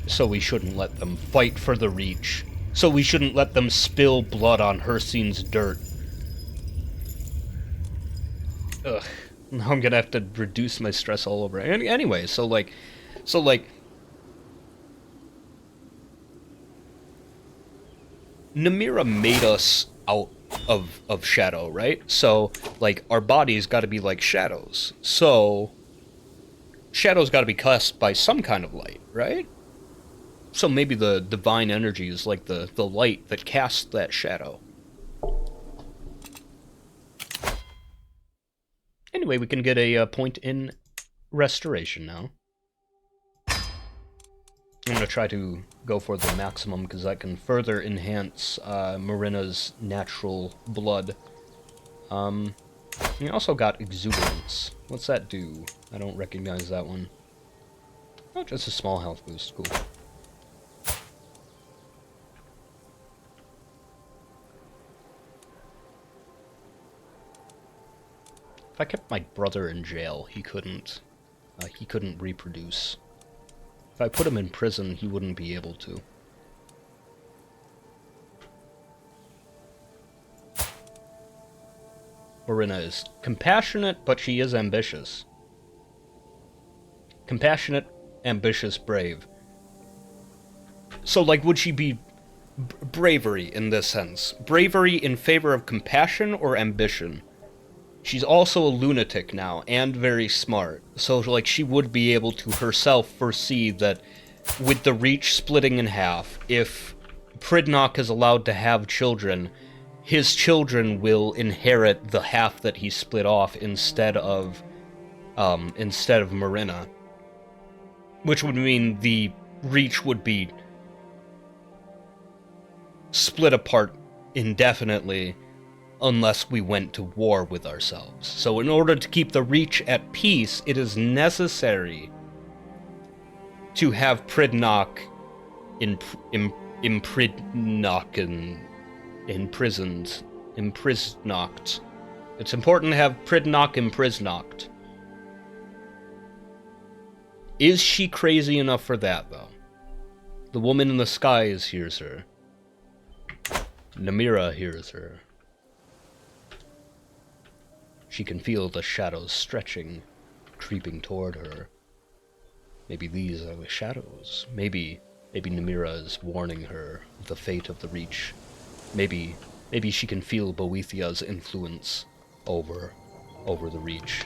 So we shouldn't let them fight for the Reach. So we shouldn't let them spill blood on Hircine's dirt. Ugh. Now I'm gonna have to reduce my stress all over. Anyway, so like... Namira made us out of shadow, right? So, like, our bodies gotta be like shadows. So, shadows gotta be cast by some kind of light, right? So maybe the divine energy is like the light that casts that shadow. Anyway, we can get a point in restoration now. I'm going to try to go for the maximum because that can further enhance Marina's natural blood. We also got exuberance. What's that do? I don't recognize that one. Oh, just a small health boost. Cool. If I kept my brother in jail, he couldn't reproduce. If I put him in prison, he wouldn't be able to. Marina is compassionate, but she is ambitious. Compassionate, ambitious, brave. So, like, would she be bravery in this sense? Bravery in favor of compassion or ambition? She's also a lunatic now, and very smart. So, like, she would be able to herself foresee that with the Reach splitting in half, if Pridnock is allowed to have children, his children will inherit the half that he split off instead of Marina. Which would mean the Reach would be split apart indefinitely unless we went to war with ourselves. So in order to keep the Reach at peace, it is necessary to have Pridnock imprisoned. It's important to have Pridnock imprisoned. Is she crazy enough for that, though? The woman in the skies hears her. Namira hears her. She can feel the shadows stretching, creeping toward her. Maybe these are the shadows. Maybe Namira is warning her of the fate of the Reach. Maybe she can feel Boethiah's influence over the Reach.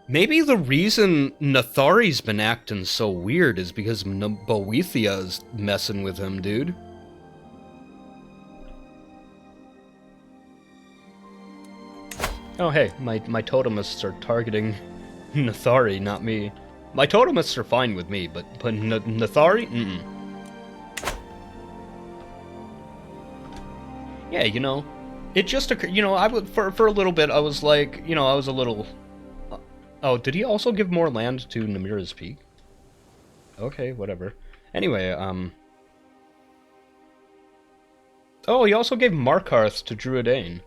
Maybe the reason Nathari's been acting so weird is because Boethiah's messing with him, dude. Oh hey, my totemists are targeting Nathari, not me. My totemists are fine with me, but Nathari? Mm-mm. Yeah, you know, it just occurred, you know, I would, for a little bit, I was like, you know, I was a little... oh, did he also give more land to Namira's Peak? Okay, whatever. Anyway, oh, he also gave Markarth to Druidane.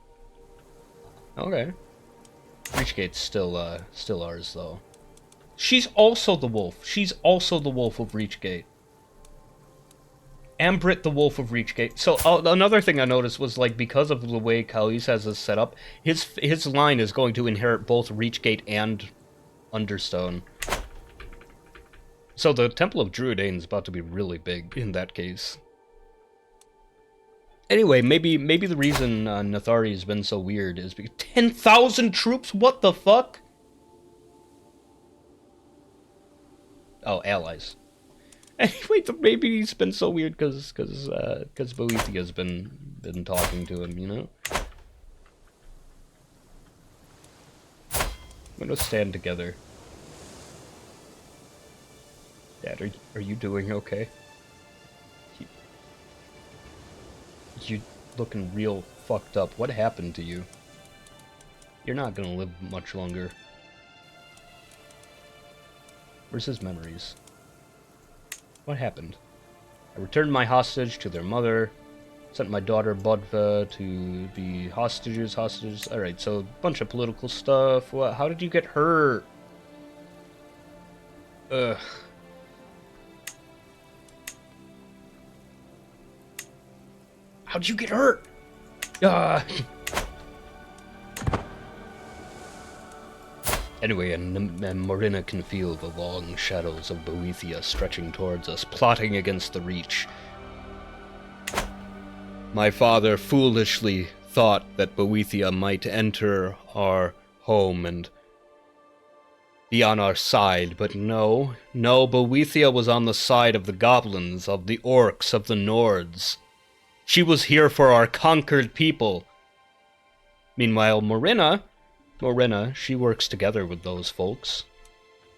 Okay. Reachgate's still ours, though. She's also the wolf. She's also the wolf of Reachgate. Ambrit, the wolf of Reachgate. So, another thing I noticed was, like, because of the way Khalees has this set up, his line is going to inherit both Reachgate and Understone. So the Temple of Druidane is about to be really big in that case. Anyway, maybe the reason Nathari has been so weird is because 10,000 troops. What the fuck? Oh, allies. Anyway, maybe he's been so weird because Boethiah's been talking to him, you know. I'm gonna stand together. Dad, are you doing okay? You looking real fucked up. What happened to you? You're not gonna live much longer. Where's his memories? What happened? I returned my hostage to their mother. Sent my daughter Bodva to the hostages. Alright, so a bunch of political stuff. What? How did you get hurt? Ugh. How'd you get hurt? Anyway, and Morina can feel the long shadows of Boethiah stretching towards us, plotting against the Reach. My father foolishly thought that Boethiah might enter our home and be on our side, but no, Boethiah was on the side of the goblins, of the orcs, of the Nords. She was here for our conquered people. Meanwhile, Morina, she works together with those folks,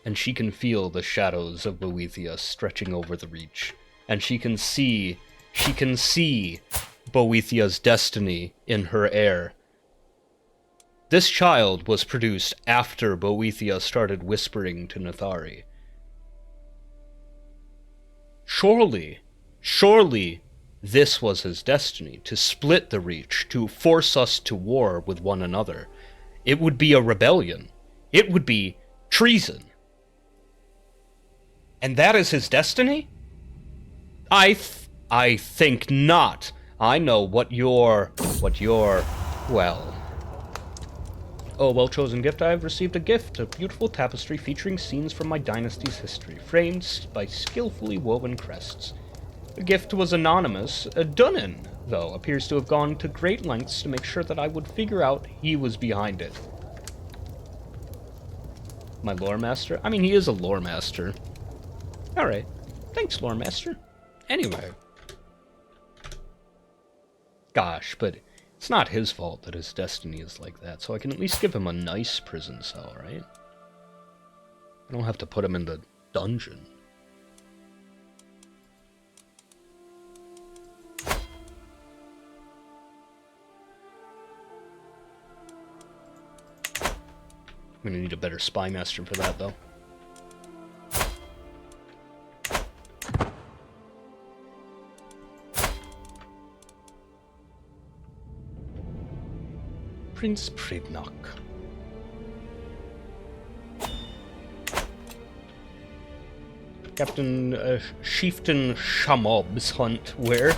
and she can feel the shadows of Boethiah stretching over the Reach, and she can see Boethiah's destiny in her air. This child was produced after Boethiah started whispering to Nathari. Surely, this was his destiny, to split the Reach, to force us to war with one another. It would be a rebellion. It would be treason. And that is his destiny? I think not. I know what your, well... Oh, well-chosen gift. I have received a gift, a beautiful tapestry featuring scenes from my dynasty's history, framed by skillfully woven crests. The gift was anonymous. Dunnan, though, appears to have gone to great lengths to make sure that I would figure out he was behind it. My lore master? I mean, he is a lore master. Alright. Thanks, lore master. Anyway. Gosh, but it's not his fault that his destiny is like that, so I can at least give him a nice prison cell, right? I don't have to put him in the dungeon. I'm gonna need a better spy master for that, though. Prince Pridnock. Captain Chieftain Shamob's hunt. Where?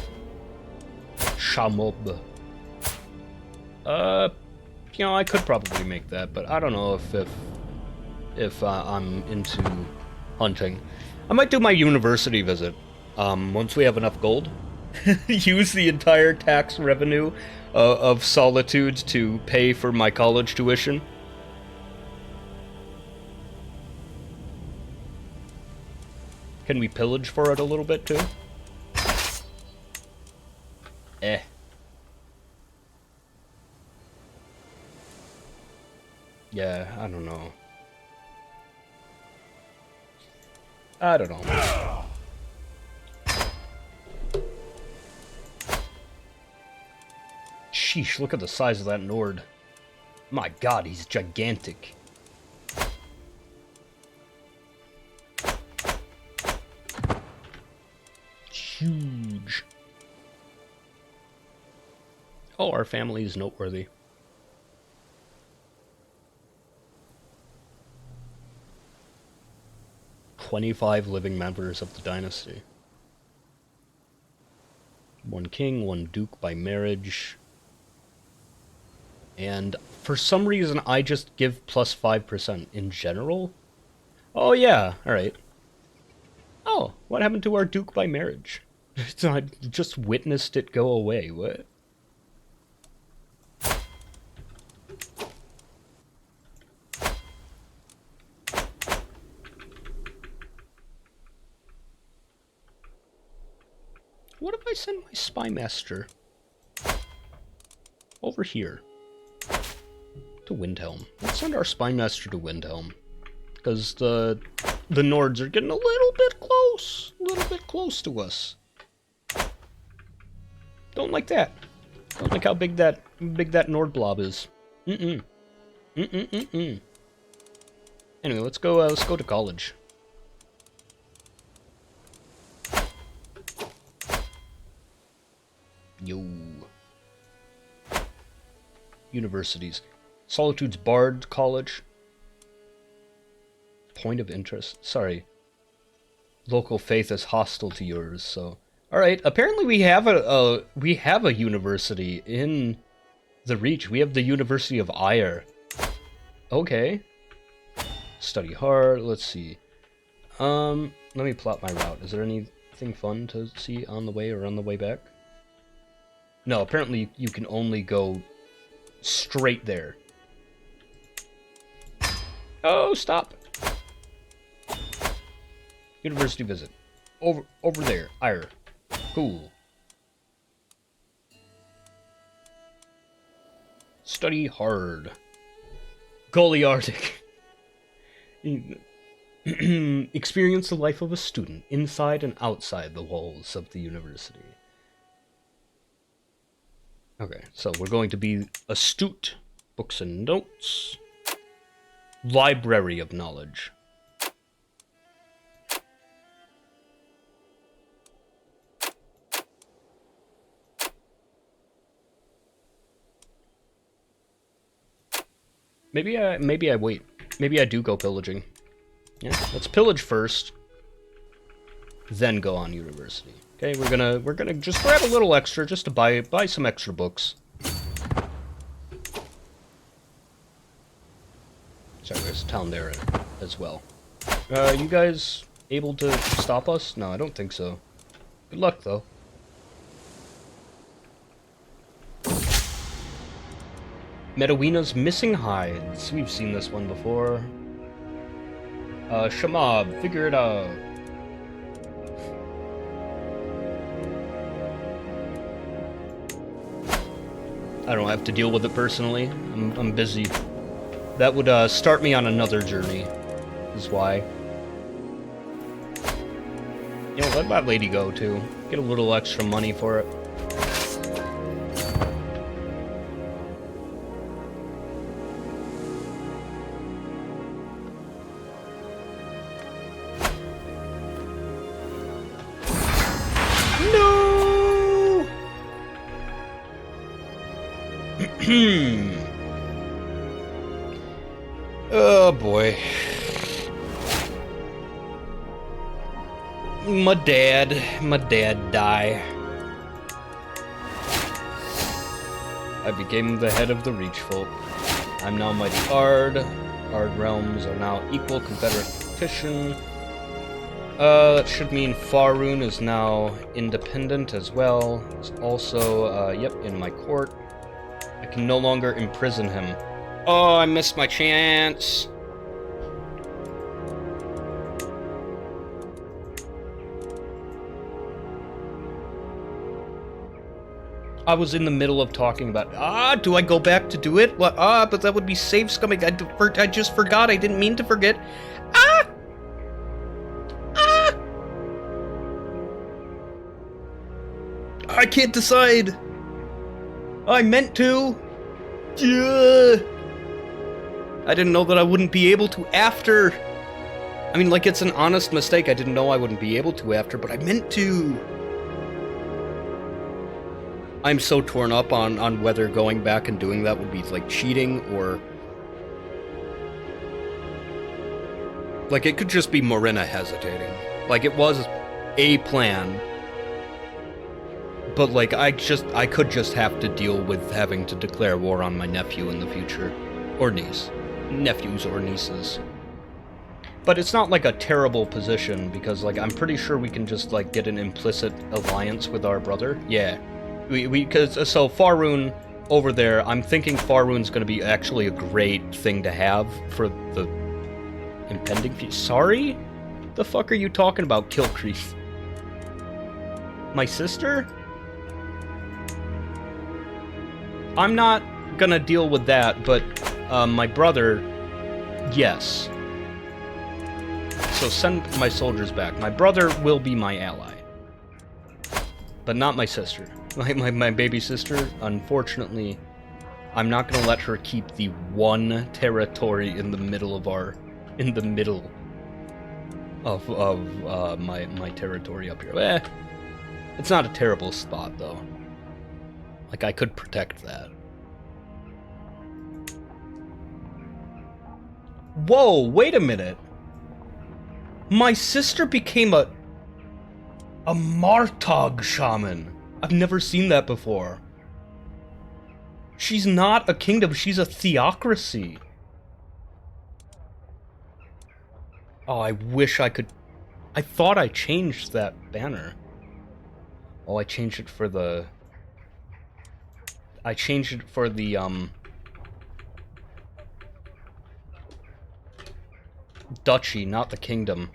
Shamob. You know, I could probably make that, but I don't know if I'm into hunting. I might do my university visit. Once we have enough gold. Use the entire tax revenue of Solitude to pay for my college tuition. Can we pillage for it a little bit, too? Yeah, I don't know. I don't know. Sheesh, look at the size of that Nord. My god, he's gigantic. Huge. Oh, our family is noteworthy. "25 living members of the dynasty. 1 king, 1 duke by marriage. And for some reason, I just give plus 5% in general. Oh, yeah. Alright. Oh, what happened to our duke by marriage? I just witnessed it go away. What? What if I send my spy master over here to Windhelm? Let's send our spy master to Windhelm, because the Nords are getting a little bit close to us. Don't like that. Don't like how big that Nord blob is. Anyway, let's go to college. Yo. Universities. Solitude's Bard College. Point of interest. Sorry. Local faith is hostile to yours, so... Alright, apparently we have a university in the Reach. We have the University of Ire. Okay. Study hard, let's see. Let me plot my route. Is there anything fun to see on the way or on the way back? No, apparently you can only go straight there. Oh, stop. University visit. Over there. Ire. Cool. Study hard. Goliardic. Experience the life of a student inside and outside the walls of the university. Okay, so we're going to be astute. Books and notes. Library of knowledge. Maybe I wait. Maybe I do go pillaging. Yeah, let's pillage first, then go on university. Okay, we're gonna just grab a little extra just to buy some extra books. Sorry, there's a town there as well. You guys able to stop us? No, I don't think so. Good luck though. Medawina's Missing Hides. We've seen this one before. Shamab, figure it out. I don't have to deal with it personally. I'm busy. That would start me on another journey, is why. You know, let that lady go too. Get a little extra money for it. Oh boy. My dad die. I became the head of the Reachfolk. I'm now mighty Ard. Ard realms are now equal Confederate petition. That should mean Faerun is now independent as well. It's also, yep, in my court. I can no longer imprison him. Oh, I missed my chance. I was in the middle of talking about, do I go back to do it? What? But that would be save scumming. I just forgot. I didn't mean to forget. I can't decide. I meant to. I didn't know that I wouldn't be able to after. I mean, like, it's an honest mistake. I didn't know I wouldn't be able to after, but I meant to. I'm so torn up on whether going back and doing that would be, like, cheating or... Like, it could just be Morena hesitating. Like, it was a plan. But, like, I could just have to deal with having to declare war on my nephew in the future. Or niece. Nephews or nieces. But it's not, like, a terrible position, because, like, I'm pretty sure we can just, like, get an implicit alliance with our brother. Yeah. So Faerun over there, I'm thinking Faerun's gonna be actually a great thing to have for the impending future. Sorry? The fuck are you talking about, Kilcrease? My sister? I'm not gonna deal with that, but my brother, yes. So send my soldiers back. My brother will be my ally. But not my sister. My baby sister, unfortunately, I'm not gonna let her keep the one territory in the middle of my territory up here. It's not a terrible spot though. Like, I could protect that. Whoa, wait a minute. My sister became a Martog shaman. I've never seen that before. She's not a kingdom, she's a theocracy. Oh, I wish I could... I thought I changed that banner. Oh, I changed it for the... duchy, not the kingdom.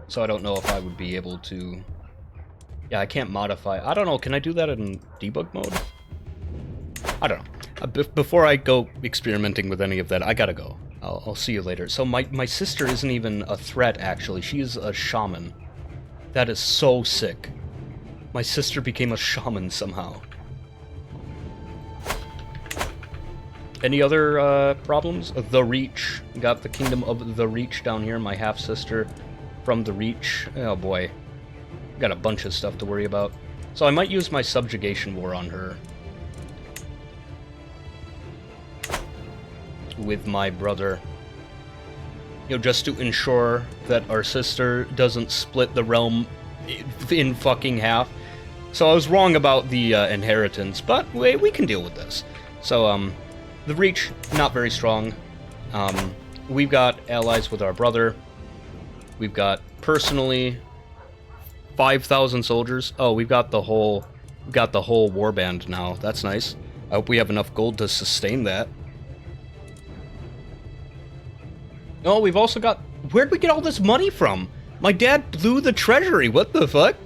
So I don't know if I would be able to... Yeah, I can't modify... I don't know, can I do that in debug mode? I don't know. Before I go experimenting with any of that, I gotta go. I'll see you later. So my sister isn't even a threat, actually. She is a shaman. That is so sick. My sister became a shaman somehow. Any other problems? The Reach. Got the Kingdom of the Reach down here. My half-sister from the Reach. Oh boy. Got a bunch of stuff to worry about. So I might use my subjugation war on her. With my brother. You know, just to ensure that our sister doesn't split the realm in fucking half. So I was wrong about the inheritance, but we can deal with this. So, the Reach, not very strong. We've got allies with our brother. We've got, personally, 5,000 soldiers. Oh, we've got the whole warband now. That's nice. I hope we have enough gold to sustain that. Oh, we've also got... Where'd we get all this money from? My dad blew the treasury. What the fuck?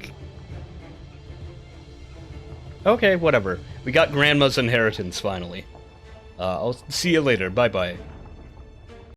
Okay, whatever. We got Grandma's inheritance, finally. I'll see you later. Bye-bye.